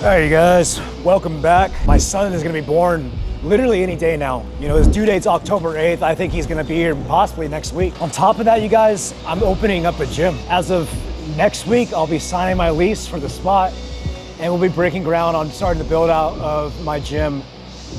All right, you guys, welcome back. My son is gonna be born literally any day now. You know, his due date's October 8th. I think he's gonna be here possibly next week. On top of that, you guys, I'm opening up a gym. As of next week, I'll be signing my lease for the spot and we'll be breaking ground on starting the build out of my gym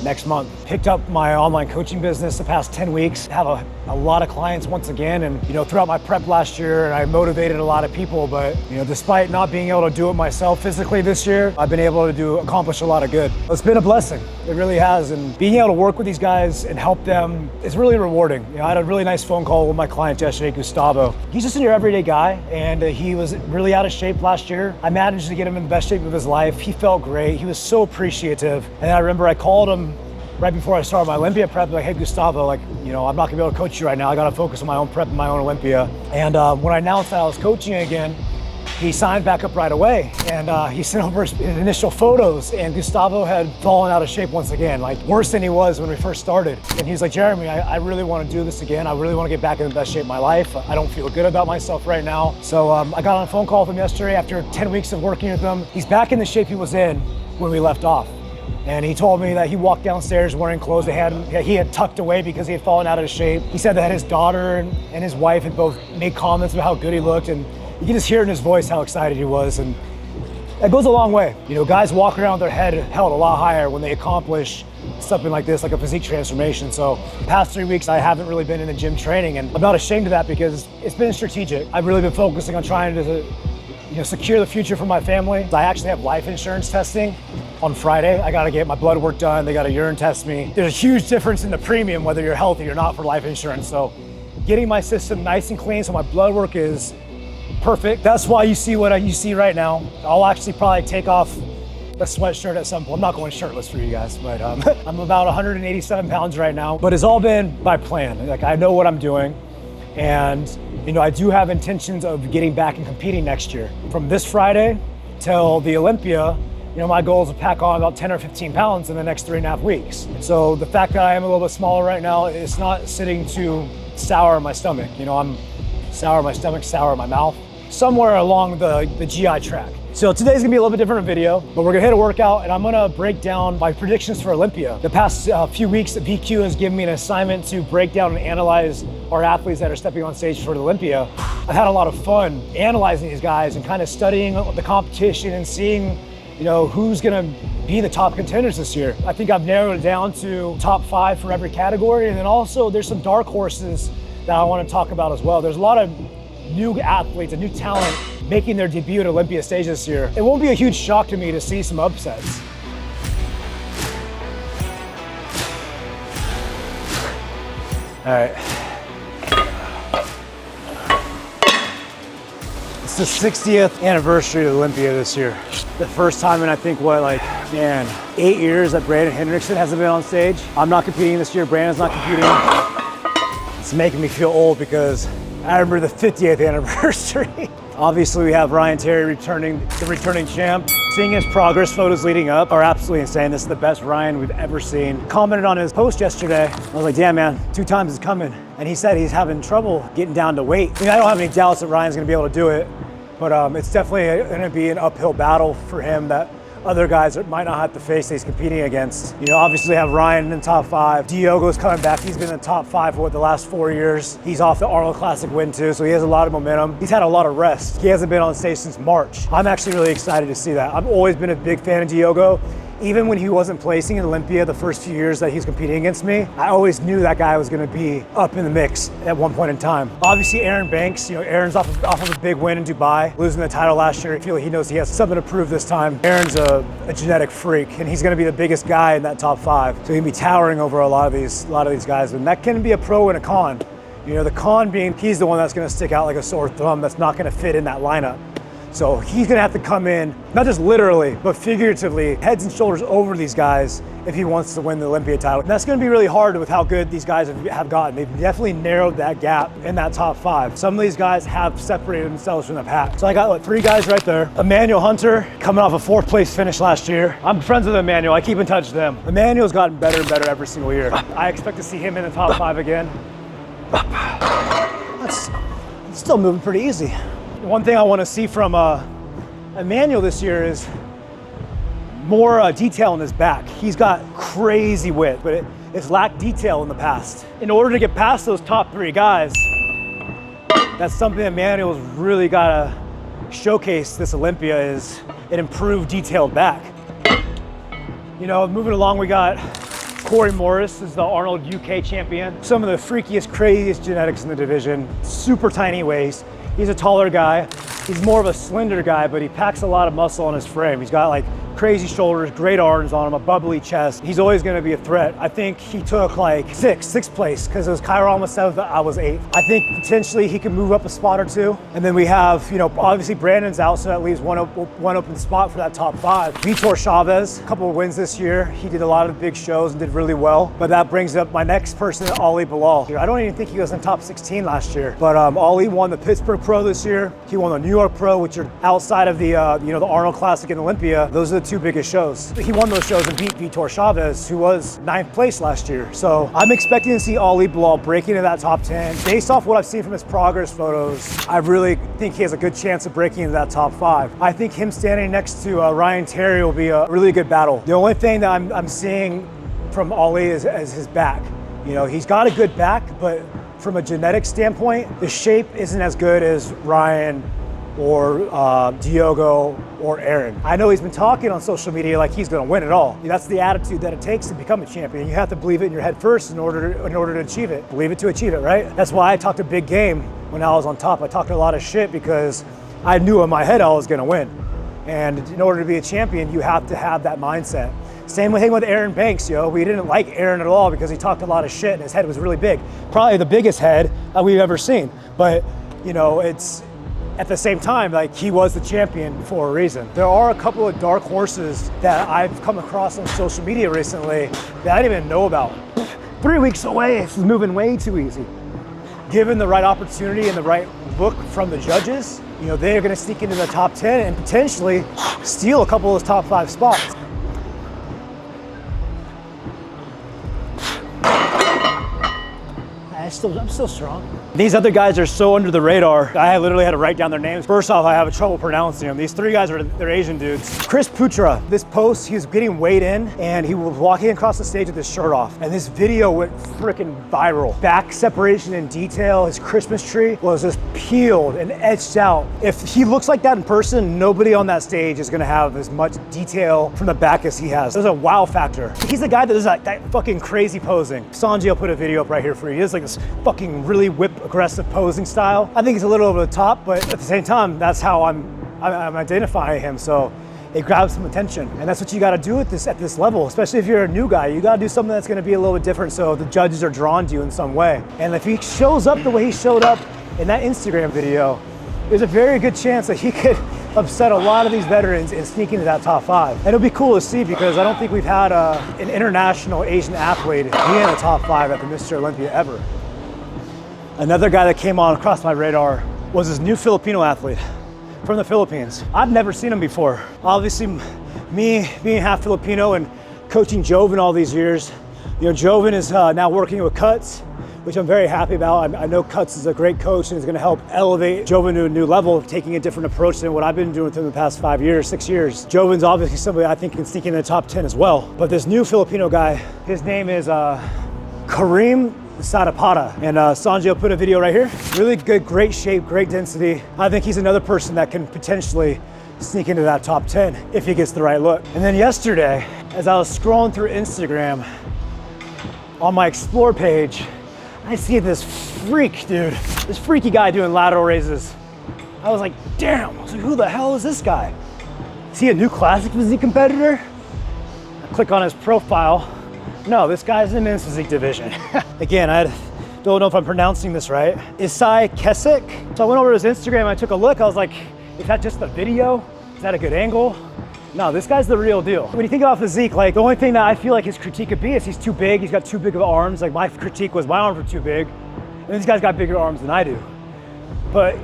next month. Picked up my online coaching business the past 10 weeks. Have a lot of clients once again, and you know, throughout my prep last year, and I motivated a lot of people, but you know, despite not being able to do it myself physically this year, I've been able to accomplish a lot of good. It's been a blessing, it really has, and being able to work with these guys and help them is really rewarding. You know, I had a really nice phone call with my client yesterday, Gustavo. He's just your everyday guy, and he was really out of shape last year. I managed to get him in the best shape of his life. He felt great. He was so appreciative, and I remember I called him right before I started my Olympia prep, like, hey Gustavo, like, you know, I'm not gonna be able to coach you right now. I gotta focus on my own prep and my own Olympia. And when I announced that I was coaching again, he signed back up right away. And he sent over his initial photos, and Gustavo had fallen out of shape once again, like worse than he was when we first started. And he's like, Jeremy, I really wanna do this again. I really wanna get back in the best shape of my life. I don't feel good about myself right now. So I got on a phone call with him yesterday after 10 weeks of working with him. He's back in the shape he was in when we left off. And he told me that he walked downstairs wearing clothes he had tucked away because he had fallen out of shape. He said that his daughter and his wife had both made comments about how good he looked, and you can just hear in his voice how excited he was, and that goes a long way. You know, guys walk around with their head held a lot higher when they accomplish something like this, like a physique transformation. So the past 3 weeks, I haven't really been in the gym training, and I'm not ashamed of that because it's been strategic. I've really been focusing on trying to secure the future for my family. I actually have life insurance testing on Friday. I gotta get my blood work done. They gotta urine test me. There's a huge difference in the premium whether you're healthy or not for life insurance. So getting my system nice and clean so my blood work is perfect. That's why you see what you see right now. I'll actually probably take off the sweatshirt at some point. I'm not going shirtless for you guys, but I'm about 187 pounds right now, but it's all been by plan. Like, I know what I'm doing. And you know, I do have intentions of getting back and competing next year. From this Friday till the Olympia, you know, my goal is to pack on about 10 or 15 pounds in the next 3.5 weeks. So the fact that I am a little bit smaller right now, it's not sitting too sour in my stomach. You know, I'm sour in my stomach, sour in my mouth, somewhere along the GI tract. So today's gonna be a little bit different video, but we're gonna hit a workout and I'm gonna break down my predictions for Olympia. The past few weeks, the VQ has given me an assignment to break down and analyze our athletes that are stepping on stage for Olympia. I've had a lot of fun analyzing these guys and kind of studying the competition and seeing, you know, who's gonna be the top contenders this year. I think I've narrowed it down to top 5 for every category, and then also there's some dark horses that I wanna talk about as well. There's a lot of new athletes and new talent making their debut at Olympia stage this year. It won't be a huge shock to me to see some upsets. All right. It's the 60th anniversary of Olympia this year. The first time in, I think, 8 years that Brandon Hendrickson hasn't been on stage. I'm not competing this year, Brandon's not competing. It's making me feel old because I remember the 50th anniversary. Obviously, we have Ryan Terry the returning champ. Seeing his progress photos leading up are absolutely insane. This is the best Ryan we've ever seen. Commented on his post yesterday. I was like, damn man, 2 times is coming. And he said he's having trouble getting down to weight. I mean, I don't have any doubts that Ryan's gonna be able to do it, but it's definitely gonna be an uphill battle for him that other guys that might not have to face that he's competing against. You know, obviously we have Ryan in the top 5. Diogo's coming back. He's been in the top 5 for the last 4 years. He's off the Arnold Classic win too, so he has a lot of momentum. He's had a lot of rest. He hasn't been on stage since March. I'm actually really excited to see that. I've always been a big fan of Diogo. Even when he wasn't placing in Olympia the first few years that he's competing against me, I always knew that guy was gonna be up in the mix at one point in time. Obviously Aaron Banks, you know, Aaron's off of a big win in Dubai, losing the title last year. I feel like he knows he has something to prove this time. Aaron's a genetic freak, and he's gonna be the biggest guy in that top 5. So he's gonna be towering over a lot of these guys, and that can be a pro and a con. You know, the con being he's the one that's gonna stick out like a sore thumb that's not gonna fit in that lineup. So he's gonna have to come in, not just literally, but figuratively, heads and shoulders over these guys if he wants to win the Olympia title. And that's gonna be really hard with how good these guys have gotten. They've definitely narrowed that gap in that top 5. Some of these guys have separated themselves from the pack. So I got 3 guys right there. Emmanuel Hunter, coming off a 4th place finish last year. I'm friends with Emmanuel, I keep in touch with them. Emmanuel's gotten better and better every single year. I expect to see him in the top 5 again. That's still moving pretty easy. One thing I want to see from Emmanuel this year is more detail in his back. He's got crazy width, but it's lacked detail in the past. In order to get past those top 3 guys, that's something that Manuel's really gotta showcase this Olympia, is an improved detailed back. You know, moving along, we got Corey Morris is the Arnold UK champion. Some of the freakiest, craziest genetics in the division, super tiny waist. He's a taller guy. He's more of a slender guy, but he packs a lot of muscle on his frame. He's got like crazy shoulders, great arms on him, a bubbly chest. He's always gonna be a threat. I think he took like sixth place, because it was Chiron was 7th, I was 8th. I think potentially he can move up a spot or 2. And then we have, you know, obviously Brandon's out, so that leaves one open spot for that top 5. Vitor Chavez, a couple of wins this year. He did a lot of big shows and did really well. But that brings up my next person, Ali Bilal. I don't even think he was in top 16 last year. But Ali won the Pittsburgh Pro this year. He won the New York Pro, which are outside of the you know, the Arnold Classic and Olympia. Those are the 2 biggest shows. He won those shows and beat Vitor Chavez, who was 9th place last year. So I'm expecting to see Ali Bilal break into that top 10. Based off what I've seen from his progress photos, I really think he has a good chance of breaking into that top 5. I think him standing next to Ryan Terry will be a really good battle. The only thing that I'm seeing from Ali is his back. You know, he's got a good back, but from a genetic standpoint, the shape isn't as good as Ryan or Diogo or Aaron. I know he's been talking on social media like he's gonna win it all. That's the attitude that it takes to become a champion. You have to believe it in your head first in order to achieve it. Believe it to achieve it, right? That's why I talked a big game when I was on top. I talked a lot of shit because I knew in my head I was gonna win. And in order to be a champion, you have to have that mindset. Same thing with Aaron Banks, yo. We didn't like Aaron at all because he talked a lot of shit and his head was really big. Probably the biggest head we've ever seen. But, you know, it's, at the same time, like, he was the champion for a reason. There are a couple of dark horses that I've come across on social media recently that I didn't even know about. 3 weeks away, this is moving way too easy. Given the right opportunity and the right look from the judges, you know, they're gonna sneak into the top 10 and potentially steal a couple of those top 5 spots. I'm still strong. These other guys are so under the radar. I literally had to write down their names. First off, I have trouble pronouncing them. These 3 guys they're Asian dudes. Chris Putra, this post, he was getting weighed in and he was walking across the stage with his shirt off. And this video went freaking viral. Back separation in detail, his Christmas tree was just peeled and etched out. If he looks like that in person, nobody on that stage is gonna have as much detail from the back as he has. There's a wow factor. He's the guy that does that fucking crazy posing. Sanjay will put a video up right here for you. He has like this fucking really aggressive posing style. I think it's a little over the top, but at the same time, that's how I'm identifying him. So it grabs some attention, and that's what you got to do at this level. Especially if you're a new guy, you got to do something that's going to be a little bit different, so the judges are drawn to you in some way. And if he shows up the way he showed up in that Instagram video, there's a very good chance that he could upset a lot of these veterans and sneak into that top 5. And it'll be cool to see because I don't think we've had an international Asian athlete be in the top 5 at the Mr. Olympia ever. Another guy that came on across my radar was this new Filipino athlete from the Philippines. I've never seen him before. Obviously, me being half Filipino and coaching Joven all these years, you know, Joven is now working with Cuts, which I'm very happy about. I know Cuts is a great coach and is gonna help elevate Joven to a new level, taking a different approach than what I've been doing with him the past 5 years, 6 years. Joven's obviously somebody I think can sneak in the top 10 as well. But this new Filipino guy, his name is Kareem Sadapata, and Sanjay will put a video right here. Really good, great shape, great density. I think he's another person that can potentially sneak into that top 10 if he gets the right look. And then yesterday, as I was scrolling through Instagram, on my Explore page, I see this freak, dude. This freaky guy doing lateral raises. I was like, damn, I was like, who the hell is this guy? Is he a new classic physique competitor? I click on his profile. No, this guy's in the men's physique division. Again, I don't know if I'm pronouncing this right. Isai Kesik. So I went over to his Instagram, I took a look, I was like, is that just a video? Is that a good angle? No, this guy's the real deal. When you think about physique, like the only thing that I feel like his critique could be is he's too big, he's got too big of arms. Like my critique was my arms were too big, and this guy's got bigger arms than I do. But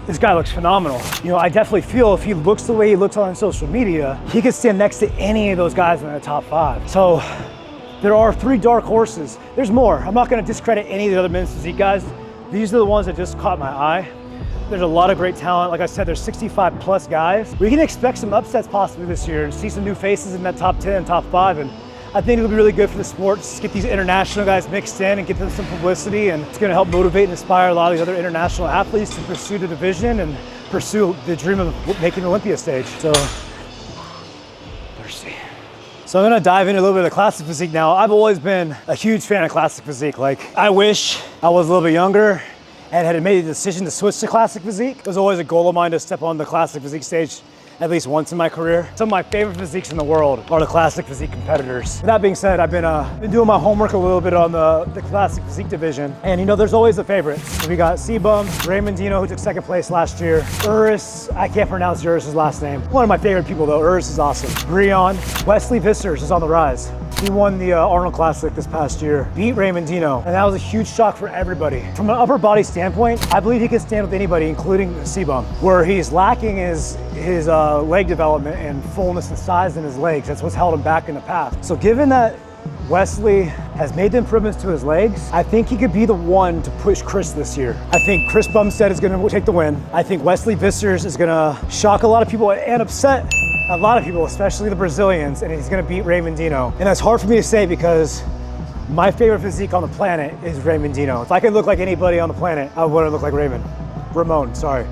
this guy looks phenomenal. You know, I definitely feel if he looks the way he looks on social media, he could stand next to any of those guys in the top 5. So there are 3 dark horses. There's more. I'm not gonna discredit any of the other men's physique guys. These are the ones that just caught my eye. There's a lot of great talent. Like I said, there's 65 plus guys. We can expect some upsets possibly this year and see some new faces in that top 10, top 5. And I think it'll be really good for the sport to get these international guys mixed in and get them some publicity, and it's going to help motivate and inspire a lot of these other international athletes to pursue the division and pursue the dream of making the Olympia stage. So, thirsty. So I'm going to dive into a little bit of the classic physique now. I've always been a huge fan of classic physique. Like, I wish I was a little bit younger and had made the decision to switch to classic physique. It was always a goal of mine to step on the classic physique stage at least once in my career. Some of my favorite physiques in the world are the classic physique competitors. With that being said, I've been doing my homework a little bit on the classic physique division. And you know, there's always the favorites. We got C-Bum, Raymondino, who took second place last year. Uris, I can't pronounce Uris's last name. One of my favorite people though, Uris is awesome. Breon, Wesley Vissers is on the rise. He won the Arnold Classic this past year, beat Raymondino, and that was a huge shock for everybody. From an upper body standpoint, I believe he can stand with anybody, including C-Bum. Where he's lacking is his leg development and fullness and size in his legs. That's what's held him back in the past. So given that Wesley has made the improvements to his legs, I think he could be the one to push Chris this year. I think Chris Bumstead is gonna take the win. I think Wesley Vissers is gonna shock a lot of people and upset a lot of people, especially the Brazilians, and he's gonna beat Raymondino. And that's hard for me to say because my favorite physique on the planet is Raymondino. If I could look like anybody on the planet, I would look like Ramon, sorry.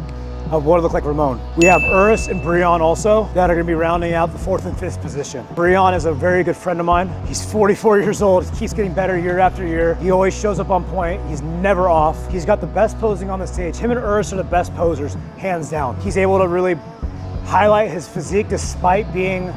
I want to look like Ramon. We have Uris and Breon also that are going to be rounding out the 4th and 5th position. Breon is a very good friend of mine. He's 44 years old. He keeps getting better year after year. He always shows up on point. He's never off. He's got the best posing on the stage. Him and Uris are the best posers, hands down. He's able to really highlight his physique despite being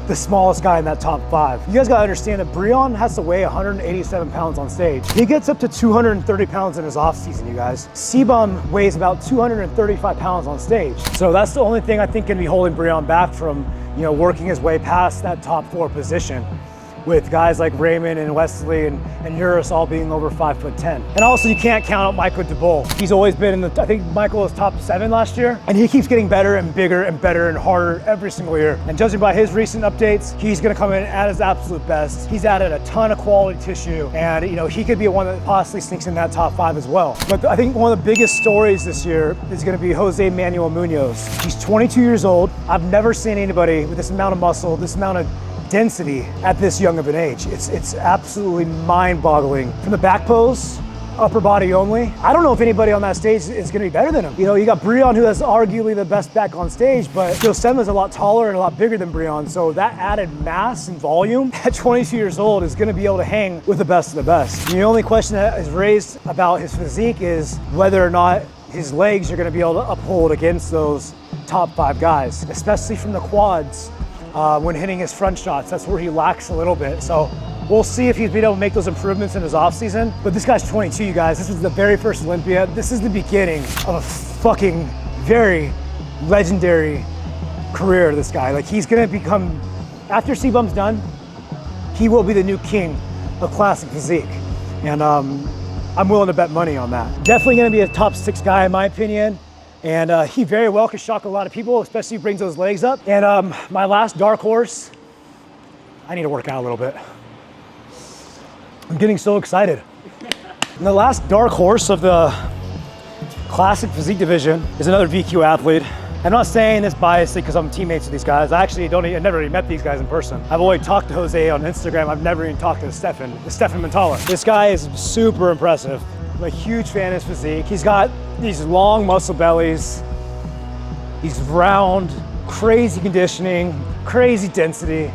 the smallest guy in that top 5. You guys gotta understand that Breon has to weigh 187 pounds on stage. He gets up to 230 pounds in his off season, you guys. C-Bum weighs about 235 pounds on stage. So that's the only thing I think can be holding Breon back from, you know, working his way past that top 4 position, with guys like Raymond and Wesley and Uris all being over 5'10". And also you can't count out Michael DeBull. He's always been in the, I think Michael was top 7 last year, and he keeps getting better and bigger and better and harder every single year. And judging by his recent updates, he's gonna come in at his absolute best. He's added a ton of quality tissue, and you know, he could be one that possibly sneaks in that top 5 as well. But I think one of the biggest stories this year is gonna be Jose Manuel Munoz. He's 22 years old. I've never seen anybody with this amount of muscle, this amount of density at this young of an age. It's absolutely mind-boggling. From the back pose, upper body only, I don't know if anybody on that stage is gonna be better than him. You know, you got Breon, who has arguably the best back on stage, but Josema's a lot taller and a lot bigger than Breon, so that added mass and volume at 22 years old is gonna be able to hang with the best of the best. The only question that is raised about his physique is whether or not his legs are gonna be able to uphold against those top 5 guys, especially from the quads. When hitting his front shots, that's where he lacks a little bit. So we'll see if he's been able to make those improvements in his off season. But this guy's 22, you guys. This is the very first Olympia. This is the beginning of a fucking very legendary career, this guy. Like, he's gonna become, after C-Bum's done, he will be the new king of classic physique. And I'm willing to bet money on that. Definitely gonna be a top 6 guy in my opinion. And he very well could shock a lot of people, especially if he brings those legs up. And my last dark horse, I need to work out a little bit. I'm getting so excited. And the last dark horse of the classic physique division is another VQ athlete. I'm not saying this biasly because I'm teammates with these guys. I actually I've never even met these guys in person. I've only talked to Jose on Instagram. I've never even talked to Stefan Mentala. This guy is super impressive. I'm a huge fan of his physique. He's got these long muscle bellies. He's round, crazy conditioning, crazy density.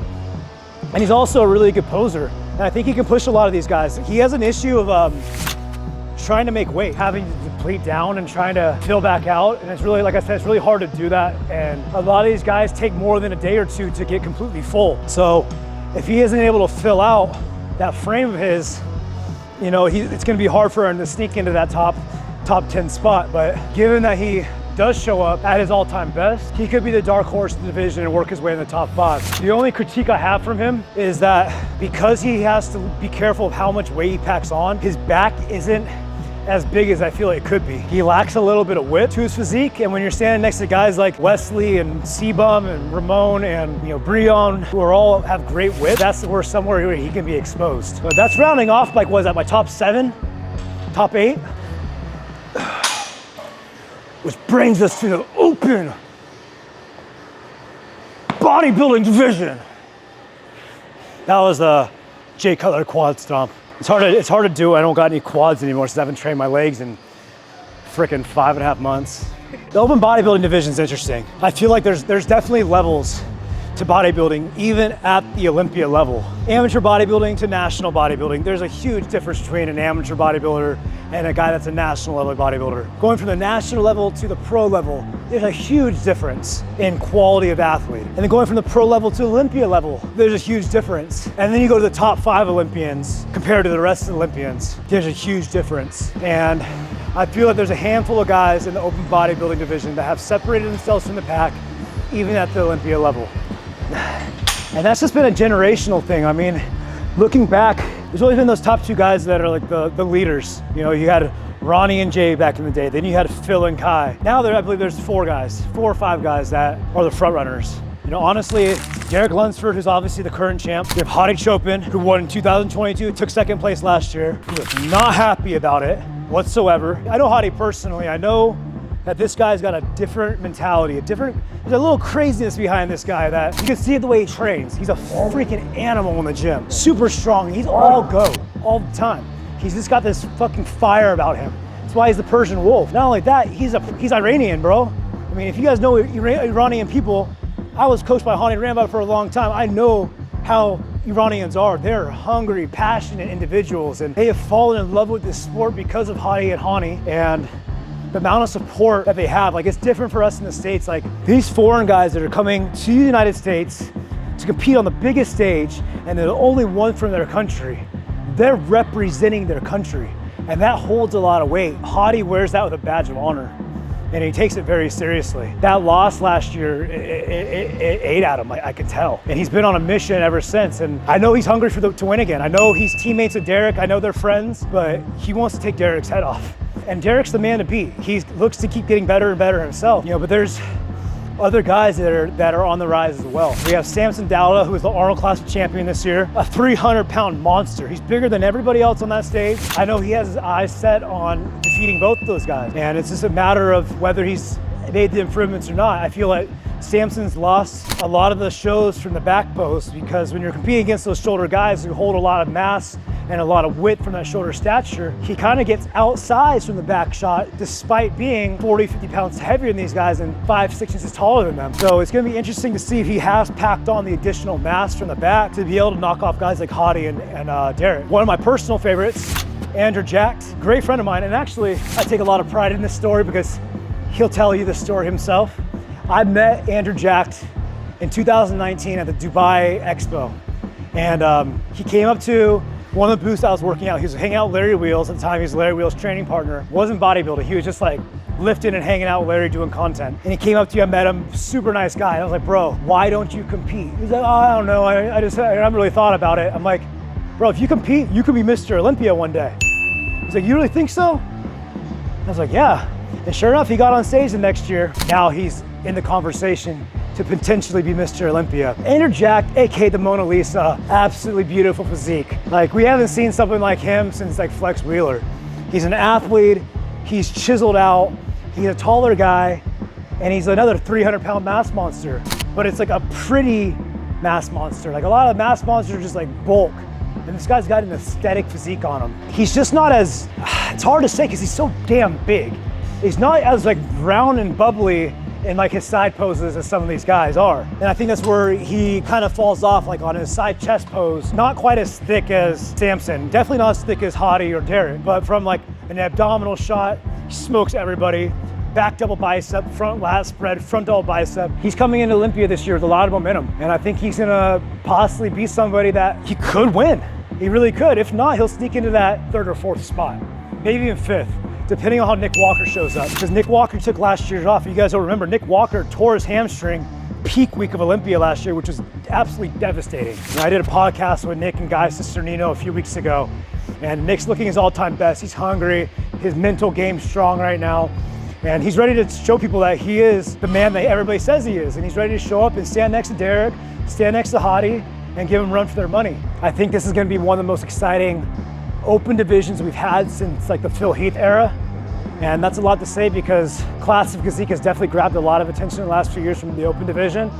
And he's also a really good poser. And I think he can push a lot of these guys. He has an issue of trying to make weight, having to deplete down and trying to fill back out. And it's really, like I said, it's really hard to do that. And a lot of these guys take more than a day or two to get completely full. So if he isn't able to fill out that frame of his, you know, it's gonna be hard for him to sneak into that top 10 spot. But given that he does show up at his all-time best, he could be the dark horse of the division and work his way in the top 5. The only critique I have from him is that because he has to be careful of how much weight he packs on, his back isn't as big as I feel it could be. He lacks a little bit of width to his physique, and when you're standing next to guys like Wesley and C-Bum and Ramon and Breon, who all have great width, that's where somewhere where he can be exposed. But that's rounding off, like, what is that, my top 7? Top 8? Which brings us to the open bodybuilding division. That was a Jay Cutler quad stomp. It's hard to do. I don't got any quads anymore since I haven't trained my legs in freaking 5.5 months. The open bodybuilding division is interesting. I feel like there's definitely levels to bodybuilding, even at the Olympia level. Amateur bodybuilding to national bodybuilding, there's a huge difference between an amateur bodybuilder and a guy that's a national level bodybuilder. Going from the national level to the pro level, there's a huge difference in quality of athlete. And then going from the pro level to Olympia level, there's a huge difference. And then you go to the top 5 Olympians compared to the rest of the Olympians, there's a huge difference. And I feel like there's a handful of guys in the open bodybuilding division that have separated themselves from the pack, even at the Olympia level. And that's just been a generational thing. I mean, looking back, there's always been those top 2 guys that are like the leaders. You know, you had Ronnie and Jay back in the day. Then you had Phil and Kai. Now I believe there's 4 or 5 guys that are the front runners. You know, honestly, Derek Lunsford, who's obviously the current champ. You have Hadi Chopin, who won in 2022, took 2nd place last year. He was not happy about it whatsoever. I know Hadi personally. I know that this guy's got a different mentality, there's a little craziness behind this guy that you can see it the way he trains. He's a freaking animal in the gym. Super strong, he's all go, all the time. He's just got this fucking fire about him. That's why he's the Persian wolf. Not only that, he's Iranian, bro. I mean, if you guys know Iranian people, I was coached by Hani Rambab for a long time. I know how Iranians are. They're hungry, passionate individuals, and they have fallen in love with this sport because of Hadi and Hani. And the amount of support that they have, like, it's different for us in the States. Like, these foreign guys that are coming to the United States to compete on the biggest stage, and they're the only one from their country, they're representing their country. And that holds a lot of weight. Hadi wears that with a badge of honor, and he takes it very seriously. That loss last year, it ate at him, I could tell. And he's been on a mission ever since. And I know he's hungry to win again. I know he's teammates with Derek. I know they're friends, but he wants to take Derek's head off. And Derek's the man to beat. He looks to keep getting better and better himself. You know, but there's other guys that are on the rise as well. We have Samson Dowda, who is the Arnold Classic champion this year, a 300-pound monster. He's bigger than everybody else on that stage. I know he has his eyes set on defeating both of those guys. And it's just a matter of whether he's made the improvements or not. I feel like Samson's lost a lot of the shows from the back post, because when you're competing against those shoulder guys who hold a lot of mass and a lot of width from that shoulder stature, he kind of gets outsized from the back shot despite being 40, 50 pounds heavier than these guys and 5, 6 inches taller than them. So it's gonna be interesting to see if he has packed on the additional mass from the back to be able to knock off guys like Hadi and Derek. One of my personal favorites, Andrew Jacked, great friend of mine. And actually, I take a lot of pride in this story because he'll tell you the story himself. I met Andrew Jacked in 2019 at the Dubai Expo. And he came up to one of the booths I was working out. He was hanging out with Larry Wheels at the time. He was Larry Wheels' training partner. Wasn't bodybuilding. He was just like lifting and hanging out with Larry doing content. And he came up to you, I met him, super nice guy. And I was like, bro, why don't you compete? He's like, oh, I don't know. I haven't really thought about it. I'm like, bro, if you compete, you could be Mr. Olympia one day. He's like, you really think so? I was like, yeah. And sure enough, he got on stage the next year. Now he's in the conversation to potentially be Mr. Olympia. Andrew Jacked, aka the Mona Lisa, absolutely beautiful physique. Like, we haven't seen something like him since like Flex Wheeler. He's an athlete, he's chiseled out, he's a taller guy, and he's another 300-pound mass monster. But it's like a pretty mass monster. Like, a lot of mass monsters are just like bulk. And this guy's got an aesthetic physique on him. He's just not as, it's hard to say because he's so damn big. He's not as like round and bubbly in like his side poses as some of these guys are. And I think that's where he kind of falls off, like on his side chest pose. Not quite as thick as Samson, definitely not as thick as Hadi or Derek, but from like an abdominal shot, he smokes everybody. Back double bicep, front lat spread, front double bicep. He's coming into Olympia this year with a lot of momentum. And I think he's gonna possibly be somebody that he could win. He really could. If not, he'll sneak into that 3rd or 4th spot, maybe even 5th. Depending on how Nick Walker shows up. Because Nick Walker took last year off. You guys will remember, Nick Walker tore his hamstring peak week of Olympia last year, which was absolutely devastating. And I did a podcast with Nick and Guy Cisternino a few weeks ago, and Nick's looking his all-time best. He's hungry, his mental game's strong right now, and he's ready to show people that he is the man that everybody says he is. And he's ready to show up and stand next to Derek, stand next to Hadi, and give them a run for their money. I think this is gonna be one of the most exciting open divisions we've had since like the Phil Heath era. And that's a lot to say because classic physique has definitely grabbed a lot of attention in the last few years from the open division.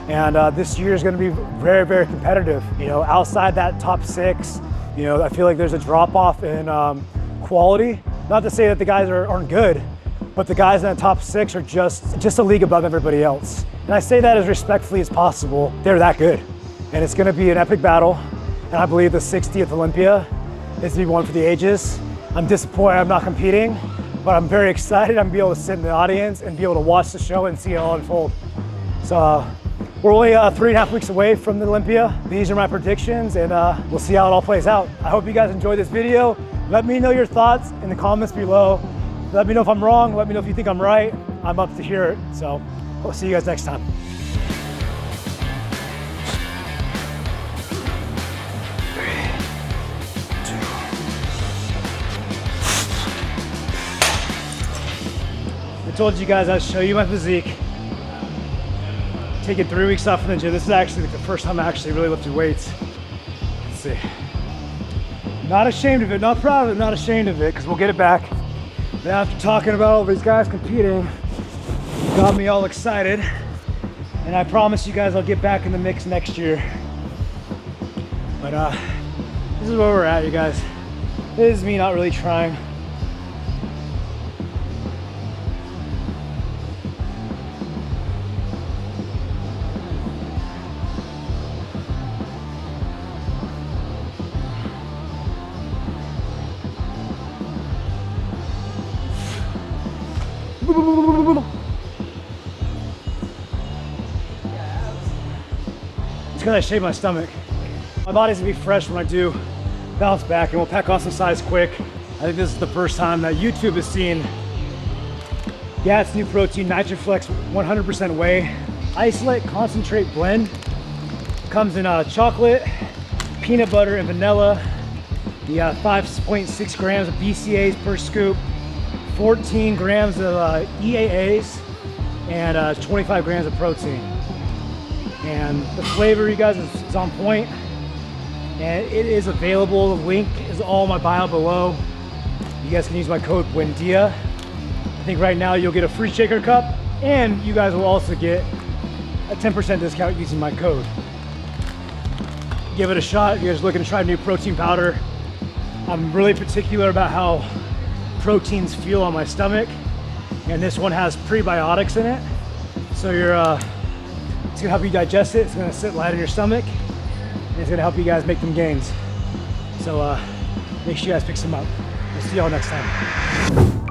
And this year is going to be very, very competitive. You know, outside that top 6, you know, I feel like there's a drop off in quality. Not to say that the guys aren't good, but the guys in the top 6 are just a league above everybody else. And I say that as respectfully as possible. They're that good. And it's going to be an epic battle. And I believe the 60th Olympia is to be one for the ages. I'm disappointed I'm not competing, but I'm very excited I'm gonna be able to sit in the audience and be able to watch the show and see it all unfold. So we're only 3.5 weeks away from the Olympia. These are my predictions, and we'll see how it all plays out. I hope you guys enjoyed this video. Let me know your thoughts in the comments below. Let me know if I'm wrong. Let me know if you think I'm right. I'm up to hear it. So we'll see you guys next time. I told you guys I'd show you my physique. Taking 3 weeks off from the gym. This is actually like the first time I actually really lifted weights. Let's see. Not ashamed of it, not proud of it, not ashamed of it, because we'll get it back. But after talking about all these guys competing, got me all excited. And I promise you guys I'll get back in the mix next year. But this is where we're at, you guys. This is me not really trying. It's because I shaved my stomach. My body's gonna be fresh when I do bounce back, and we'll pack on some size quick. I think this is the first time that YouTube has seen GAT's new protein, NitroFlex 100% whey, isolate concentrate blend. Comes in chocolate, peanut butter, and vanilla. You got 5.6 grams of BCAAs per scoop, 14 grams of EAAs, and 25 grams of protein. And the flavor, you guys, is on point, and it is available. The link is all in my bio below. You guys can use my code Buendia. I think right now you'll get a free shaker cup, and you guys will also get a 10% discount using my code. Give it a shot if you guys are looking to try a new protein powder. I'm really particular about how proteins feel on my stomach, and this one has prebiotics in it, so it's gonna help you digest it. It's gonna sit light in your stomach, and it's gonna help you guys make them gains. So make sure you guys pick some up. We'll see y'all next time.